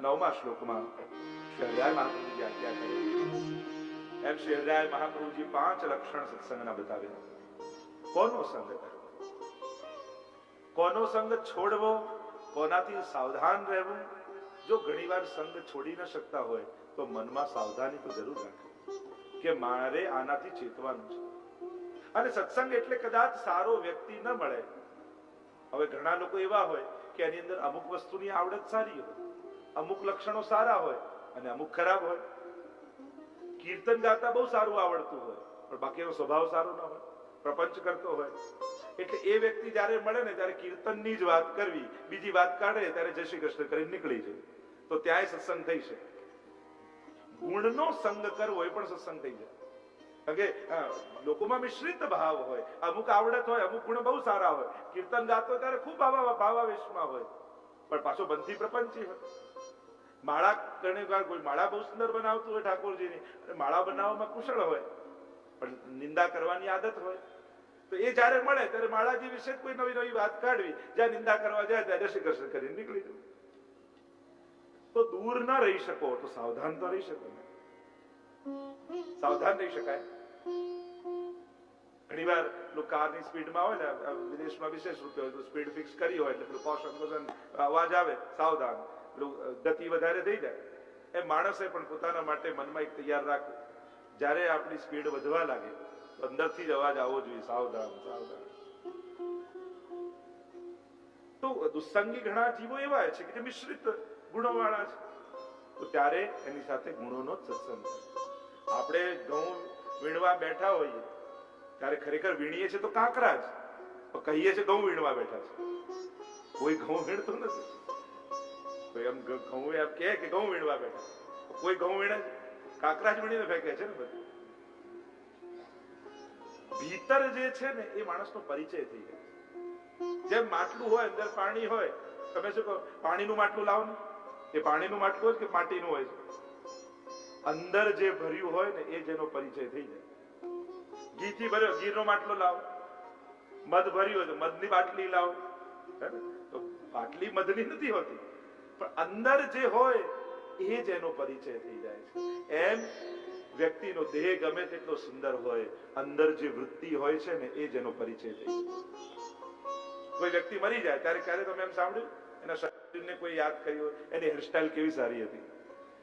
9મા શ્લોકમાં શ્રી મહાપ્રભુજી આજ્ઞા કરે એમ શ્રી મહાપ્રભુજી 5 લક્ષણ સત્સંગના બતાવ્યા. કોનો સંગ કરવો, કોનો સંગ છોડવો, કોનાથી સાવધાન રહેવું. જો ઘણીવાર સંગ છોડી ન શકતા હોય તો મનમાં સાવધાની તો જરૂર રાખે કે મારે આનાથી ચેતવાનું છે. અને સત્સંગ એટલે કદાચ સારો વ્યક્તિ ન મળે. હવે ઘણા લોકો એવા હોય કે એની અંદર અમુક વસ્તુની આવડત સારી હોય, અમુક લક્ષણો સારા હોય અને અમુક ખરાબ હોય. કીર્તન ગાતા બહુ સારું આવડતું હોય પણ બાકીનો સ્વભાવ સારો ન હોય, પ્રપંચ કરતો હોય. એટલે એ વ્યક્તિ જયારે મળે ને ત્યારે કીર્તનની જ વાત કરવી, બીજી વાત કાઢે ત્યારે જય શ્રી કૃષ્ણ કરીને નીકળી જાય, તો ત્યાંય સત્સંગ થઈ શકે. ગુણનો સંગ કરવો એ પણ સત્સંગ થઈ જાય. કારણ કે લોકોમાં મિશ્રિત ભાવ હોય, અમુક આવડત હોય, અમુક ગુણ બહુ સારા હોય. કીર્તન ગાતો ત્યારે ખૂબ ભાવાવેશમાં હોય પણ પાછો બંધી પ્રપંચી હોય. માળા ઘણી વાર કોઈ માળા બહુ સુંદર બનાવતું હોય ઠાકોરજીની, માળા બનાવવામાં કુશળ હોય પણ નિંદા કરવાની આદત હોય. તો એ જયારે મળે ત્યારે માળાજી વિશે કોઈ નવી નવી વાત કાઢવી, જ્યાં નિંદા કરવા જાય ત્યારે શ્રી કૃષ્ણ કરીને નીકળી જવું. તો દૂર ન રહી શકો તો સાવધાન તો રહી શકો ને. સાવધાન રહી શકાય. ઘણી વાર લોકો કારની સ્પીડમાં હોય ને, વિદેશમાં વિશેષ રૂપે હોય તો સ્પીડ ફિક્સ કરી હોય એટલે પેલું કોશન અવાજ આવે, સાવધાન, પેલું ગતિ વધારે થઈ જાય. એ માણસે પણ પોતાના માટે મનમાં એક તૈયાર રાખવું, જયારે આપણી સ્પીડ વધવા લાગે તો અંદરથી જ અવાજ આવવો જોઈએ, સાવધાન સાવધાન. તો દુસ્સંગી ઘણા જીવો એવા છે કે જે મિશ્રિત ગુણો વાળા છે, તો ત્યારે એની સાથે ગુણોનો જ સત્સંગ. આપણે ઘઉં વીણવા બેઠા હોઈએ ત્યારે ખરેખર વીણીએ છીએ તો કાંકરા જ, કહીએ છીએ ઘઉં વીણવા બેઠા છે. કોઈ ઘઉં વીણતું નથી. કોઈ એમ ઘઉં એમ કહે કે ઘઉં વીણવા બેઠા, કોઈ ઘઉં વીણે કાંકરા જ વીણીને ફેંકે છે ને બધું. ભીતર જે છે ને એ માણસનો પરિચય થઈ જાય. જેમ માટલું હોય, અંદર પાણી હોય, તમે શું કહો પાણીનું માટલું લાવો ને, એ પાણીનું માટલું હોય કે માટીનું હોય છે, અંદર જે ભર્યું હોય ને એ જેનો પરિચય થઈ જાય. ઘીથી ભર્યો, ઘીનો માટલો લાવો. મધ ભર્યું હોય તો મધની બાટલી લાવો, તો બાટલી મધની નથી હોતી પણ અંદર જે હોય એ જ એનો પરિચય થઈ જાય છે. એમ વ્યક્તિનો દેહ ગમે તેટલો સુંદર હોય, અંદર જે વૃત્તિ હોય છે ને એ જ એનો પરિચય થઈ જાય. કોઈ વ્યક્તિ મરી જાય ત્યારે ક્યારે તમે એમ સાંભળ્યું એના શરીરને કોઈ યાદ કર્યું, એની હેરસ્ટાઈલ કેવી સારી હતી,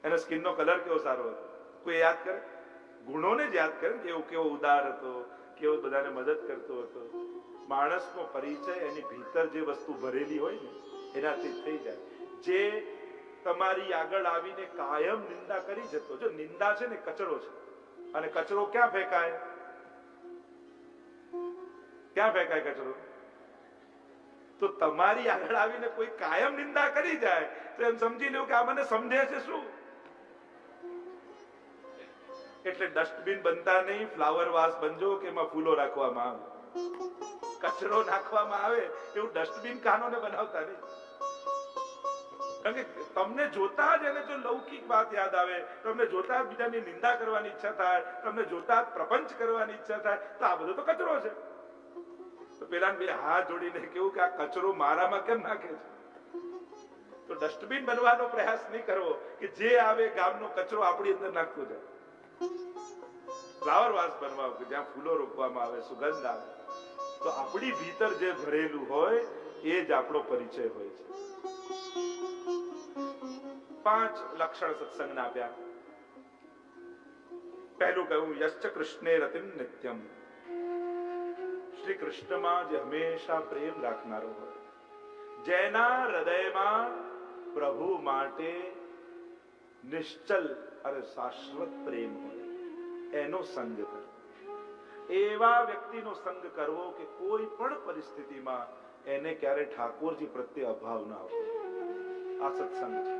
એનો સ્કિનનો કલર કેવો સારો હતો, કોઈ યાદ કરે? ગુણોને જ યાદ કરે કે કેવો ઉદાર હતો, કેવો બધાને મદદ કરતો હતો. માણસનો પરિચય એની ભીતર જે વસ્તુ ભરેલી હોય ને એનાથી થઈ જાય. જે તમારી આગળ આવીને કાયમ નિંદા કરી જતો, જો નિંદા છે ને કચરો છે, અને કચરો ક્યાં ફેંકાય? ક્યાં ફેંકાય કચરો? તો તમારી આગળ આવીને કોઈ કાયમ નિંદા કરી જાય તો એમ સમજી લો કે આ મને સમજે છે શું. એટલે ડસ્ટબિન બનતા નહીં, ફ્લાવર વાસ બનજો કે એમાં ફૂલો રાખવામાં આવે, કચરો નાખવામાં આવે એવું ડસ્ટબિન કાનોને બનાવતા નહીં. કારણ કે તમને જોતા જ એને જો લૌકિક વાત યાદ આવે, તમને જોતા બીજાની નિંદા કરવાની ઈચ્છા થાય, તમને જોતા પ્રપંચ કરવાની ઈચ્છા થાય, તો આ બધો તો કચરો છે. તો પેલા બે હાથ જોડીને કેવું કે આ કચરો મારામાં કેમ નાખે છે? તો ડસ્ટબિન બનવાનો પ્રયાસ નહીં કરવો કે જે આવે ગામનો કચરો આપણી અંદર નાખતો જાય. ફ્લાવર વાસ બનવા કે જ્યાં ફૂલો રોપવામાં આવે, સુગંધ આવે, તો આપણી ભીતર જે ભરેલું હોય એ જ આપણો પરિચય હોય છે. 5 લક્ષણ સત્સંગના આપ્યા. પહેલું કહ્યું યશ્ચ કૃષ્ણે રતિમ નિત્યમ, શ્રી કૃષ્ણમાં જે હંમેશા પ્રેમ રાખનારો હોય, જેના હૃદયમાં પ્રભુ માટે નિશ્ચલ અને શાશ્વત પ્રેમ હોય, એનો સંગ કરવો. એવા વ્યક્તિનો સંગ કરવો કે કોઈ પણ પરિસ્થિતિમાં એને ક્યારે ઠાકોરજી પ્રત્યે અભાવ ના આવે. આ સત્સંગ છે,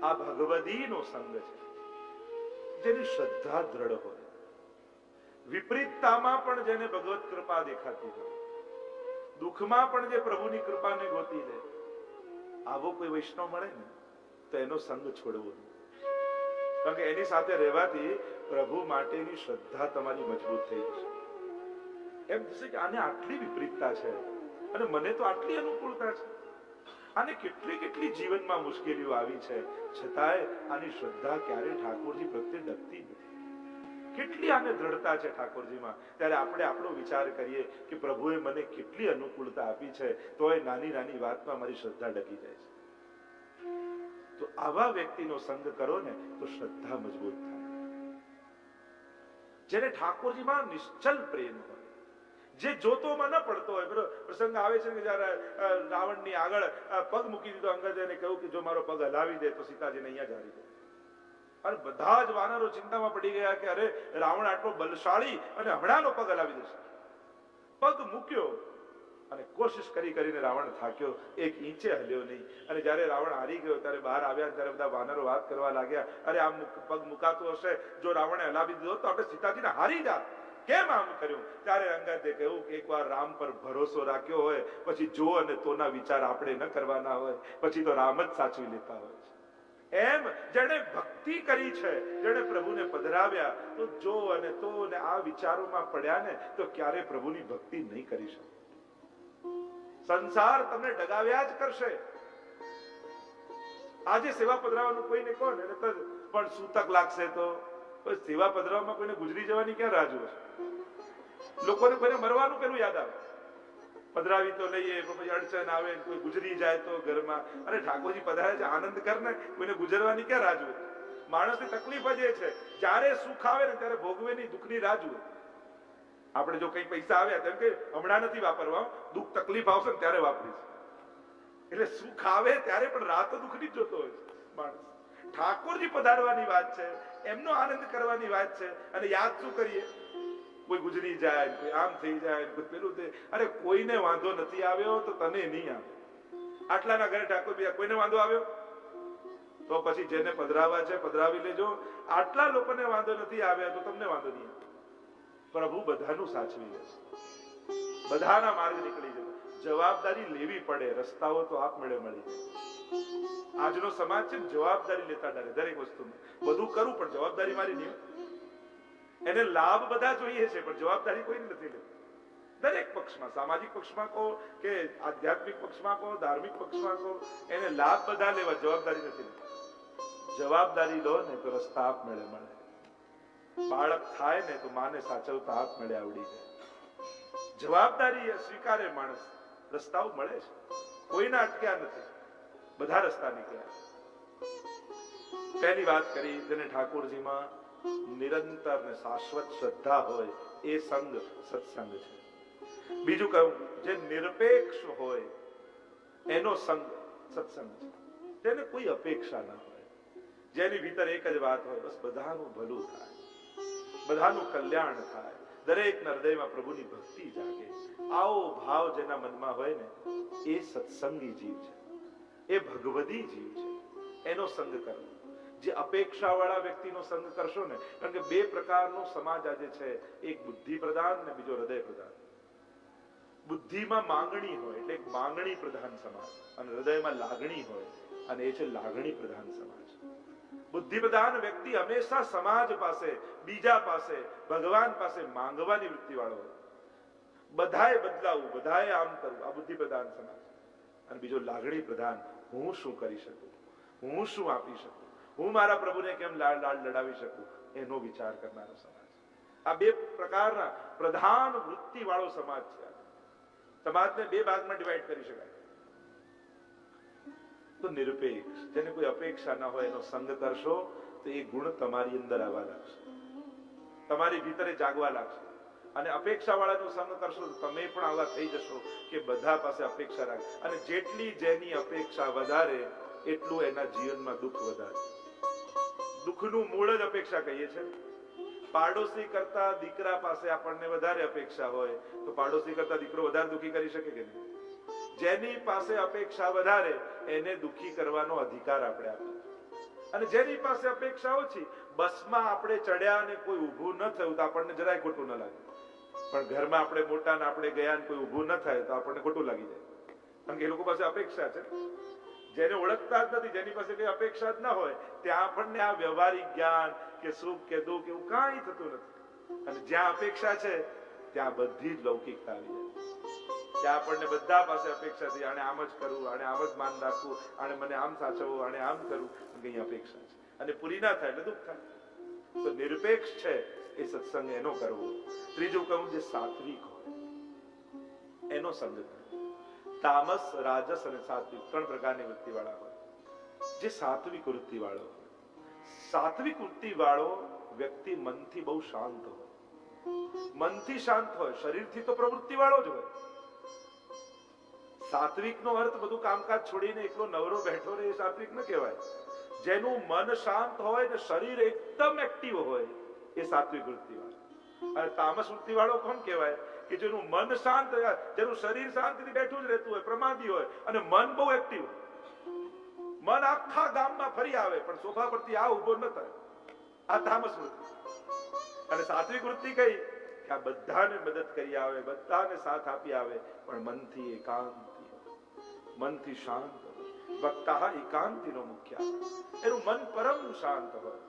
આ ભગવદીનો સંગ છે, જેની શ્રદ્ધા દ્રઢ હોય, વિપરીતતામાં પણ જેને ભગવત કૃપા દેખાતી હોય, દુઃખમાં પણ જે પ્રભુની કૃપાને ગોતી લે, આવો કોઈ વૈષ્ણવ મળે ને તો એનો સંગ છોડવો નહીં. કારણ કે એની સાથે રહેવાથી પ્રભુ માટેની શ્રદ્ધા તમારી મજબૂત થઈ જશે. એમ થશે કે આને આટલી વિપરીતતા છે અને મને તો આટલી અનુકૂળતા છે. અને કેટલી કેટલી જીવનમાં મુશ્કેલીઓ આવી છે, છતાંય આની શ્રદ્ધા ક્યારે ઠાકોરજી પ્રત્યે ડગતી નથી. કેટલી આને દ્રઢતા છે ઠાકોરજીમાં. ત્યારે આપણે આપણો વિચાર કરીએ કે પ્રભુએ મને કેટલી અનુકૂળતા આપી છે, તો એ નાની નાની વાતમાં મારી શ્રદ્ધા ડગી જાય છે. તો આવા વ્યક્તિનો સંગ કરો ને તો શ્રદ્ધા મજબૂત થાય. જેને ઠાકોરજીમાં નિશ્ચલ પ્રેમ હોય, જે જોતોમાં ન પડતો હોય. બરોબર પ્રસંગ આવે છે કે જયારે રાવણની આગળ પગ મૂકી દીધો, અંગદે એને કહ્યું કે જો મારો પગ હલાવી દે તો સીતાજીને અહીંયા જારી દે. અને બધા જ વાનરો ચિંતામાં પડી ગયા કે અરે રાવણ આટલો બલશાળી અને હમણાંનો પગ હલાવી દેશે. પગ મૂક્યો અને કોશિશ કરી કરીને રાવણ થાક્યો, 1 ઇંચે હલ્યો નહીં. અને જયારે રાવણ હારી ગયો ત્યારે બહાર આવ્યા, ત્યારે બધા વાનરો વાત કરવા લાગ્યા, અરે આમ પગ મુકાતો હશે, જો રાવણે હલાવી દીધો તો આપણે સીતાજીને હારી જાત, કેમ આમ કર્યું? ત્યારે અંગદે કહ્યું કે એકવાર રામ પર ભરોસો રાખ્યો હોય પછી જો અને તોના વિચાર આપણે ન કરવાના હોય, પછી તો રામ જ સાચવી લેતા હોય છે. એમ જેણે ભક્તિ કરી છે, જેણે પ્રભુને પધરાવ્યા, તો જો અને તો ને આ વિચારોમાં પડ્યા ને તો ક્યારે પ્રભુની ભક્તિ નહીં કરી શકે. સંસાર તમને ડગાવ્યા જ કરશે. આજે સેવા પધરાવાનું કોઈને કહો ને પણ સૂતક લાગશે, તો સેવા પધરાવવામાં કોઈને ગુજરી જવાની ક્યાં રાહ જુએ છે? લોકોને કોઈને મરવાનું પેલું યાદ આવે. પધરાવી તો લઈએ પણ પછી અડચણ આવે, કોઈ ગુજરી જાય તો ઘરમાં, અને ઠાકોરજી પધરાવે છે આનંદ કરને, કોઈને ગુજરવાની ક્યાં રાહ જુએ? માણસની તકલીફ જ એ છે, જ્યારે સુખ આવે ને ત્યારે ભોગવે નહીં, દુઃખની રાહ જુએ. આપણે જો કઈ પૈસા આવ્યા તેમ કે હમણાં નથી વાપરવા, દુઃખ તકલીફ આવશે ને ત્યારે વાપરીશ. એટલે સુખ આવે ત્યારે પણ રાહ તો દુઃખની જ જોતો હોય છે માણસ. ઠાકોરજી પધારવાની વાત છે, એમનો આનંદ કરવાની વાત છે, અને યાદ શું કરીએ? કોઈ ગુજરી જાય, કોઈ આમ થઈ જાય, કોઈ પેલું થઈ. અરે કોઈને વાંધો નથી આવ્યો તો તને નહીં આવે. આટલાના ઘરે ઠાકોર બીજા કોઈને વાંધો આવ્યો તો પછી જેને પધરાવા છે પધરાવી લેજો. આટલા લોકોને વાંધો નથી આવ્યા તો તમને વાંધો નહીં આવે. પ્રભુ બધાનું સાચવી લે, બધાના માર્ગ નીકળી જશે. જવાબદારી લેવી પડે, રસ્તાઓ તો આપમેળે મળી જાય. આજનો સમાજ છે જવાબદારી લેતા ડરે દરેક વસ્તુમાં. બધું કરું પણ જવાબદારી મારી નહીં. એને લાભ બધા જોઈએ છે પણ જવાબદારી કોઈ નથી લેતું. દરેક પક્ષમાં, સામાજિક પક્ષમાં કહો કે આધ્યાત્મિક પક્ષમાં કહો, ધાર્મિક પક્ષમાં કહો, એને લાભ બધા લેવા, જવાબદારી નથી લેતી. જવાબદારી લો ને તો રસ્તા આપમેળે મળે. બાળક થાય ને તો માને સાચવતા આપમેળે આવડી જાય. જવાબદારી સ્વીકારે માણસ, રસ્તાઓ મળે છે. કોઈના અટક્યા નથી, બધા રસ્તા નીકળ્યા. પહેલી વાત કરી, જેને ઠાકોરજીમાં નિરંતર ને શાશ્વત શ્રદ્ધા હોય એ સંગ સત્સંગ છે. બીજું કહ્યું, જે નિરપેક્ષ હોય એનો સંગ સત્સંગ છે. જેને કોઈ અપેક્ષા ના હોય, જેની ભીતર એક જ વાત હોય, બસ બધાનું ભલું થાય, બધાનું કલ્યાણ થાય, દરેકના હૃદયમાં પ્રભુની ભક્તિ જાગે. આવો ભાવ જેના મનમાં હોય ને એ સત્સંગી જીવ છે, એ ભગવદી જીવ છે. એનો સંગ કરવો. જે અપેક્ષા વાળા વ્યક્તિનો સંગ કરશો ને, કારણ કે 2 પ્રકારનો સમાજ આજે છે, એક બુદ્ધિ પ્રધાન ને બીજો હૃદય પ્રધાન. બુદ્ધિમાં માંગણી હોય એટલે એક માંગણી પ્રધાન સમાજ, અને હૃદયમાં લાગણી હોય અને એ છે લાગણી પ્રધાન સમાજ. બુદ્ધિ પ્રધાન વ્યક્તિ હંમેશા સમાજ પાસે, બીજા પાસે, ભગવાન પાસે માંગવાની વૃત્તિ વાળો હોય. બધાએ બદલાવું, બધાએ આમ કરવું, આ બુદ્ધિ પ્રધાન સમાજ. અને બીજો લાગણી પ્રધાન, હું શું કરી શકું, હું શું આપી શકું, હું મારા પ્રભુને કેમ લાડ લડાવી શકું, એનો વિચાર કરનારો સમાજ. આ 2 પ્રકારના પ્રધાન વૃત્તિ વાળો સમાજ છે. સમાજને 2 ભાગમાં ડિવાઈડ કરી શકાય. તો નિરપેક્ષ, જેને કોઈ અપેક્ષા ના હોય એનો સંગ કરશો તો એ ગુણ તમારી અંદર આવવા લાગશે, તમારી ભીતરે જાગવા લાગશે. અને અપેક્ષા વાળાનો સંગ કરશો તો તમે પણ આવા થઈ જશો કે બધા પાસે અપેક્ષા રાખે. અને જેટલી જેની અપેક્ષા વધારે એટલું એના જીવનમાં દુઃખ વધારે. દુઃખનું મૂળ જ અપેક્ષા કહીએ છીએ. પાડોશી કરતા દીકરા પાસે આપણને વધારે અપેક્ષા હોય તો પાડોશી કરતા દીકરો વધારે દુઃખી કરી શકે કે નહીં? જેની પાસે અપેક્ષા વધારે એને દુઃખી કરવાનો અધિકાર આપણે આપીએ. અને જેની પાસે અપેક્ષા ઓછી, બસમાં આપણે ચડ્યા અને કોઈ ઊભું ન થયું તો આપણને જરાય ખોટું ન લાગે, પણ ઘરમાં આપણે મોટા ને આપણે ગયા ને કોઈ ઊભું ન થાય તો આપણને ખોટું લાગી જાય. કારણ કે એ લોકો પાસે અપેક્ષા છે. જેને ઓળખતા જ નથી, જેની પાસે કઈ અપેક્ષા જ ના હોય, ત્યાં આપણને આ વ્યવહારિક જ્ઞાન કે સુખ કે દુઃખ એવું કાંઈ થતું નથી. અને જ્યાં અપેક્ષા છે ત્યાં બધી જ લૌકિકતા આવી જાય. કે આપણને બધા પાસે અપેક્ષા છે, આને આમ જ કરવું, આને આમ જ માન રાખવું, આને મને આમ સાચવવું, આને આમ કરવું, કઈ અપેક્ષા છે અને પૂરી ના થાય એટલે દુઃખ થાય. તો નિરપેક્ષ છે એ સત્સંગ એનો કરવો. ત્રીજું કહું, જે સાત્વિક હોય એનો સંગ કરવો. તામસ, રાજસ અને સાત્વિક 3 પ્રકારની વૃત્તિ વાળા હોય. જે સાત્વિક વૃત્તિ વાળો હોય, સાત્વિક વૃત્તિ વાળો વ્યક્તિ મનથી બહુ શાંત હોય. મનથી શાંત હોય, શરીરથી તો પ્રવૃત્તિ વાળો જ હોય. સાત્વિક નો અર્થ બધું કામકાજ છોડીને એકલો નવરો બેઠો રહે એ સાત્વિક ન કહેવાય. જેનું મન શાંત હોય ને શરીર એકદમ એક્ટિવ હોય એ સાત્વિક વૃત્તિ વાળો. અને તામસ વૃત્તિ વાળો કોણ કહેવાય? કે જેનું મન શાંત, જેનું શરીર શાંતિથી બેઠું જ રહેતું હોય, પ્રમાદી હોય અને મન બહુ એક્ટિવ હોય. મન આખા ગામમાં ફરી આવે પણ સોફા પરથી આ ઉભો ન થાય. આ તામસ વૃત્તિ. અને સાત્વિક વૃત્તિ કઈ? કે આ બધાને મદદ કરી આવે, બધાને સાથ આપી આવે, પણ મનથી એકાંતી, મનથી શાંત હોય. વક્તા એકાંતિનો મુખ્ય. એનું મન પરમ શાંત હોય,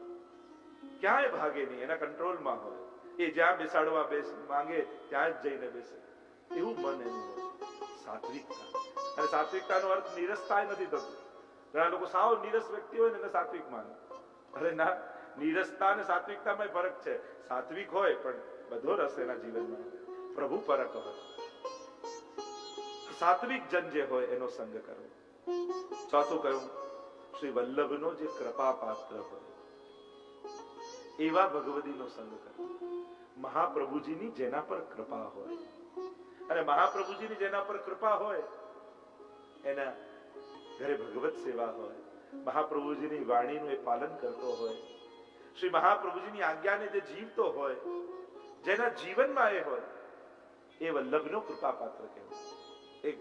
ક્યાંય ભાગે નહીં, એના કંટ્રોલમાં હોય. એ જ્યાં બેસાડવા માંગે ત્યાં જ જઈને બેસે, એવું મન એનું હોય. સાત્વિકતા. અને સાત્વિકતાનો અર્થ નીરસતા નથી થતો. ઘણા લોકો સાવ નીરસ વ્યક્તિ હોય ને એને સાત્વિક માને. અરે ના, નીરસતા અને સાત્વિકતામાં ફરક છે. સાત્વિક હોય પણ બધો રસ એના જીવનમાં પ્રભુ પરક હોય. સાત્વિક જન જે હોય એનો સંગ કરવો. ચોથું કહ્યું, શ્રી વલ્લભનો જે કૃપા પાત્ર હોય એવા ભગવદીનો સંગ કરવો. મહાપ્રભુજીની જેના પર કૃપા હોય, અને મહાપ્રભુજીની જેના પર કૃપા હોય એના ઘરે ભગવત સેવા હોય, મહાપ્રભુજીની વાણીનું એ પાલન કરતો હોય, શ્રી મહાપ્રભુજીની આજ્ઞાને જે જીવતો હોય, જેના જીવનમાં એ હોય, એ વલ્લભનો કૃપા પાત્ર કહેવાય. એક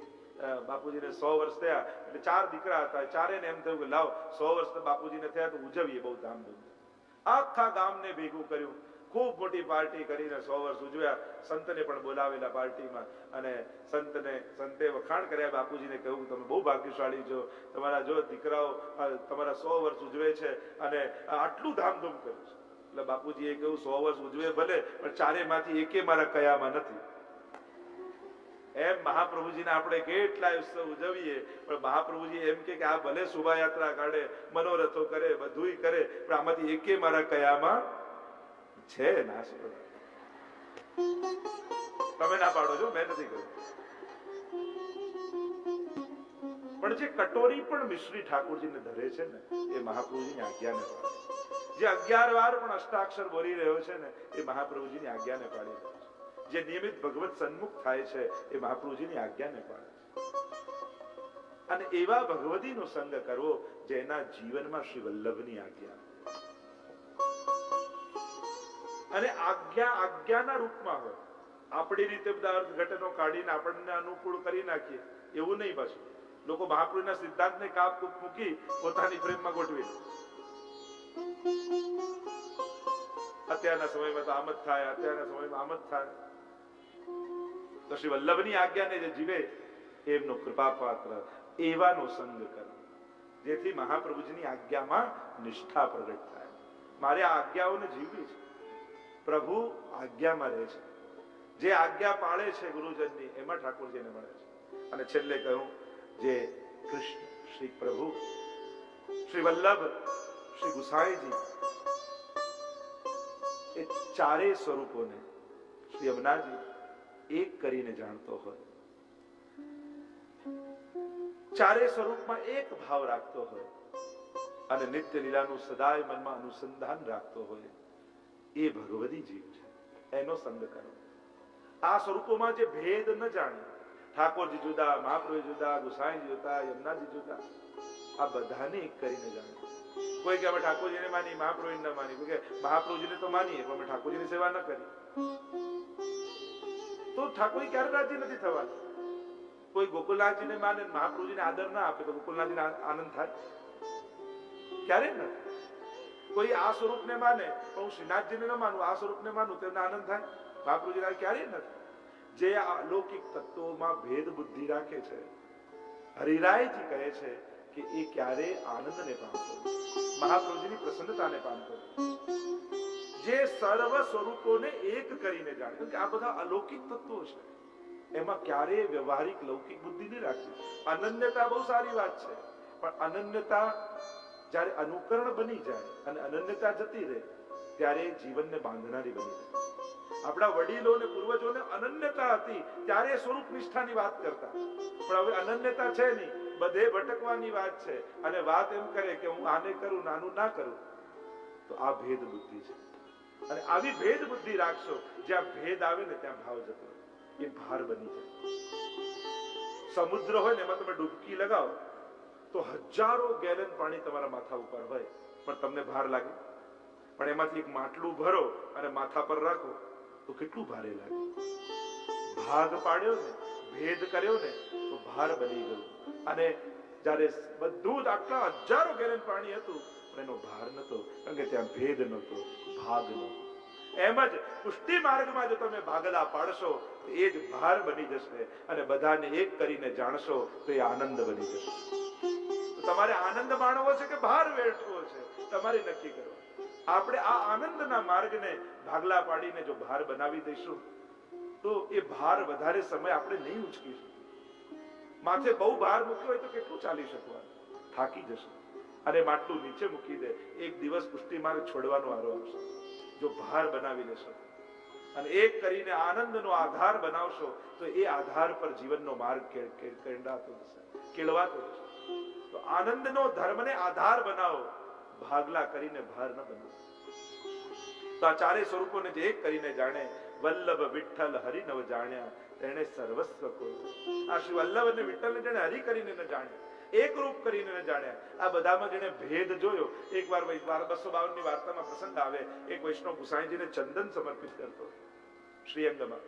બાપુજીને 100 વર્ષ થયા એટલે 4 દીકરા હતા. ચારેને એમ થયું કે લાવ 100 વર્ષ બાપુજીને થયા તો ઉજવીએ બહુ ધામધૂમ. આખા ગામને ભેગું કર્યું, ખૂબ મોટી પાર્ટી કરીને 100 વર્ષ ઉજવ્યા. સંતને પણ બોલાવેલા પાર્ટીમાં અને સંતે વખાણ કર્યા. બાપુજીને કહ્યું તમે બહુ ભાગ્યશાળી છો, તમારા જો દીકરાઓ તમારા 100 વર્ષ ઉજવે છે અને આટલું ધામધૂમ કર્યું છે. એટલે બાપુજીએ કહ્યું 100 વર્ષ ઉજવે ભલે, પણ ચારેમાંથી એકે મારા કયામાં નથી. એમ મહાપ્રભુજીને આપણે કેટલા ઉત્સવ ઉજવીએ પણ મહાપ્રભુજી એમ કે આ ભલે શોભાયાત્રા કાઢે, મનોરથો કરે, બધુંય કરે, પણ આમાંથી એકે મારા કયામાં છે ના. તમે ના પાડો છો, મેં નથી કહ્યું. પણ જે કટોરી પણ મિશ્રી ઠાકોરજીને ધરે છે ને એ મહાપ્રભુજીની આજ્ઞાને પાડે. જે 11 વાર પણ અષ્ટાક્ષર બોલી રહ્યો છે ને એ મહાપ્રભુજીની આજ્ઞાને પાડી રહ્યો છે. જે નિયમિત ભગવત સન્મુખ થાય છે એ મહાપ્રભુજીની આજ્ઞાને પાડે છે. અને એવા ભગવતીનો સંગ કરવો જેના જીવનમાં શ્રી વલ્લભની આજ્ઞા. અને આજ્ઞાના રૂપમાં હોય. આપણી રીતે બધા અર્થઘટનો કાઢીને આપણને અનુકૂળ કરી નાખીએ એવું નહીં. પાછું લોકો મહાપ્રભુના સિદ્ધાંતને કાપ કૂપ મૂકી પોતાની પ્રેમમાં ગોઠવી દે. અત્યારના સમયમાં તો આમ જ થાય, અત્યારના સમયમાં આમ જ થાય. તો શ્રી વલ્લભની આજ્ઞાને જે જીવે એમનો કૃપા પાત્ર એવાનો સંગ કરો, જેથી મહાપ્રભુજીની આજ્ઞામાં નિષ્ઠા પ્રગટ થાય. મારે આ આજ્ઞાઓને જીવવી છે. પ્રભુ આજ્ઞામાં રહે છે. જે આજ્ઞા પાળે છે ગુરુજનની એમાં ઠાકોરજીને મળે છે. અને છેલ્લે કહ્યું, જે કૃષ્ણ શ્રી પ્રભુ શ્રી વલ્લભ શ્રી ગુસાઈજી એ ચારેય સ્વરૂપોને શ્રી યમુનાજી એક કરીને જાણતો હોય, ચારેય સ્વરૂપમાં એક ભાવ રાખતો હોય અને નિત્ય લીલાનું સદાય મનમાં અનુસંધાન રાખતો હોય, એ ભગવદી જીવ છે. એનો સંગ કરો. આ સ્વરૂપોમાં જે ભેદ ન જાણે, ઠાકોરજી જુદા, મહાપ્રભુ જુદા, ગુસાઈજી જુદા, યમુનાજી જુદા, આ બધાને એક કરીને જાણે. કોઈ કે અમે ઠાકોરજીને માની, મહાપ્રભુને ન માની. કોઈ કે મહાપ્રભુજીને તો માનીએ પણ અમે ઠાકોરજીની સેવા ન કરી, તો ઠાકોરજી ક્યારે રાજી નથી થવાના. કોઈ ગોકુલનાથજીને માને, મહાપ્રભુજીને આદર ના આપે તો ગોકુલનાથજીને આનંદ થાય? ક્યારે ન. કોઈ આ સ્વરૂપને માને પણ હું શ્રીનાથજીને ન માનું, આ સ્વરૂપને માનું તો એમને આનંદ થાય? મહાપ્રભુજીને ક્યારેય નથી. જે અલૌકિક તત્વોમાં ભેદ બુદ્ધિ રાખે છે, હરિરાયજી કહે છે કે એ ક્યારે આનંદને પામતો, મહાપ્રભુજીની પ્રસન્નતાને પામતો. જે સર્વ સ્વરૂપોને એક કરીને જાણે, કે આ બધા અલૌકિક તત્વો છે. એમાં ક્યારેય વ્યવહારિક લૌકિક બુદ્ધિ નહીં રાખવી. અનન્યતા બહુ સારી વાત છે, પણ અનન્યતા જ્યારે અનુકરણ બની જાય અને અનન્યતા જતી રહે ત્યારે જીવનને બાંધનારી બની જાય. આપણા વડીલો અને પૂર્વજોને અનન્યતા હતી ત્યારે સ્વરૂપ નિષ્ઠાની વાત કરતા, પણ હવે અનન્યતા છે નહીં, બધે ભટકવાની વાત છે. અને વાત એમ કરે કે હું આને કરું નાનું ના કરું, તો આ ભેદ બુદ્ધિ છે. અને આવી ભેદ બુદ્ધિ રાખશો, જ્યાં ભેદ આવે ને ત્યાં ભાવ જતો રહે, એ ભાર બની જાય. સમુદ્ર હોય ને એમાં તમે ડૂબકી લગાવો તો હજારો ગેલન પાણી તમારા માથા ઉપર હોય, પણ તમને ભાર લાગે. પણ એમાંથી એક માટલું ભરો અને માથા પર રાખો તો કેટલું ભારે લાગે. ભાગ પાડ્યો ને, ભેદ કર્યો ને, તો ભાર બની ગયું. અને જ્યારે બધું જ આટલા હજારો ગેલન પાણી હતું પણ એનો ભાર નતો, કારણ કે ત્યાં ભેદ નતો, ભાગ નતો. એમ જ પુષ્ટિ માર્ગમાં જો તમે ભાગલા પાડશો તો એ જ ભાર બની જશે, અને બધાને એક કરીને જાણશો તો એ આનંદ બની જશે. તો તમારે આનંદ માણવો છે કે ભાર વેઠવો છે, તમારે નક્કી કરવું. આપણે આ આનંદના માર્ગને ભાગલા પાડીને જો ભાર બનાવી દઈશું તો એ ભાર વધારે સમય આપણે નહીં ઉચકીશું. માથે બહુ ભાર મૂક્યો હોય તો કેટલું ચાલી શકવાનું, થાકી જશે. અને માટલું નીચે મૂકી દે, એક દિવસ પુષ્ટિ માર્ગ છોડવાનો વારો આવશે. જો ભાર બનાવી લેશો અને એક કરીને આનંદનો આધાર બનાવશો તો એ આધાર પર જીવનનો માર્ગ કેળવાતો જશે. તો આનંદનો ધર્મને આધાર બનાવો, ભાગલા કરીને ભાર ન બનાવો. તો આ ચારે સ્વરૂપોને જે એક કરીને જાણે, વલ્લભ વિઠ્ઠલ હરિ નવ જાણ્યા તેને સર્વસ્વ કોઈ. આ શ્રી વલ્લભ અને વિઠ્ઠલને જેને હરિ કરીને ન જાણ્યા, એક રૂપ કરીને ન જાણ્યા, આ બધામાં જેને ભેદ જોયો. એકવાર 252 ની વાર્તામાં પ્રસંગ આવે, એક વૈષ્ણવ ગુસાઈજીને ચંદન સમર્પિત કરતો શ્રીઅંગમાં,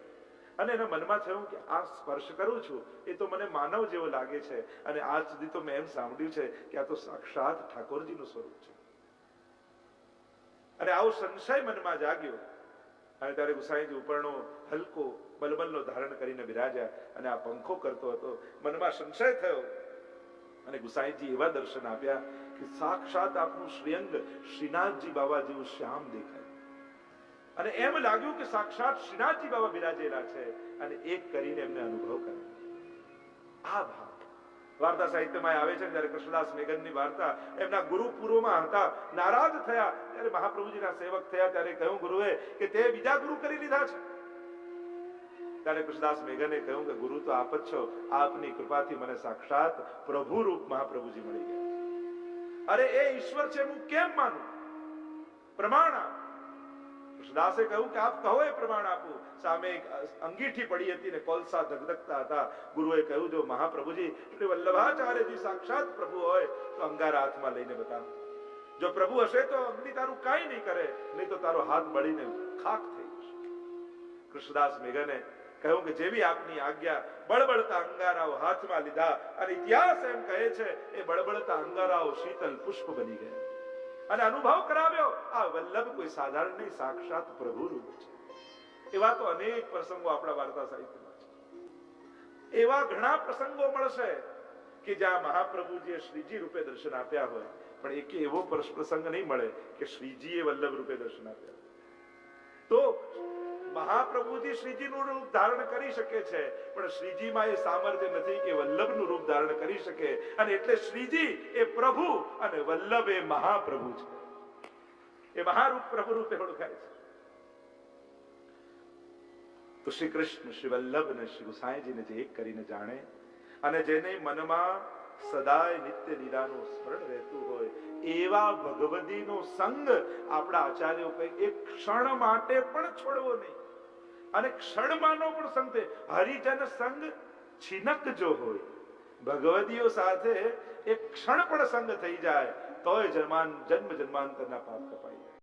અને એના મનમાં થયું કે આ સ્પર્શ કરું છું એ તો મને માનવ જેવો લાગે છે, અને આજ સુધી તો મેં એમ સાંભળ્યું છે કે આ તો સાક્ષાત ઠાકોરજીનું સ્વરૂપ છે. અને આવો સંશય મનમાં જાગ્યો. અને ત્યારે ગુસાઈજી ઉપરનો હલકો બલબલનો ધારણ કરીને બિરાજ્યા અને આ પંખો કરતો હતો. મનમાં સંશય થયો અને ગુસાઈજી એવા દર્શન આપ્યા કે સાક્ષાત આપનું શ્રીઅંગ શ્રીનાથજી બાબા જેવું શ્યામ દેખાય. અને એમ લાગ્યું કે સાક્ષાત શ્રીનાથજી બાબા બિરાજેલા છે, અને એક કરીને એમને અનુભવ કર્યો. આ ભાવ વાર્તા સાહિત્યમાં આવે છે. જ્યારે કૃષ્ણદાસ મેઘનની વાર્તા એમના ગુરુ પૂર્વમાં હતા, નારાજ થયા ત્યારે મહાપ્રભુજીના સેવક થયા, ત્યારે કહ્યું ગુરુએ કે તે બીજા ગુરુ કરી લીધા છે. ત્યારે કૃષ્ણદાસ મેઘને કહ્યું કે ગુરુ તો આપ જ છો, આપની કૃપાથી મને સાક્ષાત પ્રભુ રૂપ મહાપ્રભુજી મળી ગયા. અરે એ ઈશ્વર છે હું કેમ માનું, પ્રમાણ આપ. કૃષ્ણદાસે કહ્યું કે આપ કહો એ પ્રમાણ આપું. સામે એક અંગીઠી પડી હતી ને કોલસા ધગધગતા હતા. ગુરુએ કહ્યું જો મહાપ્રભુજી શ્રી વલ્લભાચાર્યજી સાક્ષાત પ્રભુ હોય તો અંગારા હાથમાં લઈને બતાવો. જો પ્રભુ હશે તો અગ્નિ તારું કાંઈ નહીં કરે, નહીં તો તારો હાથ બળીને ખાખ થઈ જશે. કૃષ્ણદાસ મેઘને કહ્યું કે જેવી આપની આજ્ઞા. બળબળતા અંગારાઓ હાથમાં લીધા, અને ઇતિહાસ એમ કહે છે એ બળબળતા અંગારાઓ શીતલ પુષ્પ બની ગયા. અને અનુભવ કરાવ્યો આ વલ્લભ કોઈ સાધારણ નહીં, સાક્ષાત પ્રભુ રૂપ છે. એવા તો અનેક પ્રસંગો આપણા વાર્તા સાહિત્યમાં છે. એવા ઘણા પ્રસંગો મળશે કે જ્યાં મહાપ્રભુજીએ શ્રીજી રૂપે દર્શન આપ્યા હોય, પણ એક એવો પ્રસંગ નહીં મળે કે શ્રીજીએ વલ્લભ રૂપે દર્શન આપ્યા. તો મહાપ્રભુજી શ્રીજીનું રૂપ ધારણ કરી શકે છે, પણ શ્રીજીમાં એ સામર્થ્ય નથી કે વલ્લભનું રૂપ ધારણ કરી શકે. અને એટલે શ્રીજી એ પ્રભુ અને વલ્લભ એ મહાપ્રભુ છે. એ મહારૂપ પ્રભુ રૂપે ઓળખાય છે. તો શ્રી કૃષ્ણ શ્રી વલ્લભ અને શ્રી ગુસાઈજીને જે એક કરીને જાણે, અને જેને મનમાં સદાય નિત્ય લીલાનું સ્મરણ રહેતું હોય, એવા ભગવદીનો સંગ આપણા આચાર્યો કહે એક ક્ષણ માટે પણ છોડવો નહીં. અને ક્ષણમાંનો પણ સંગ છે. હરિજન સંગ છીનક જો હોય, ભગવદીઓ સાથે એક ક્ષણ પણ સંગ થઈ જાય તોય જન્મ જન્માંતરના પાપ કપાઈ જાય.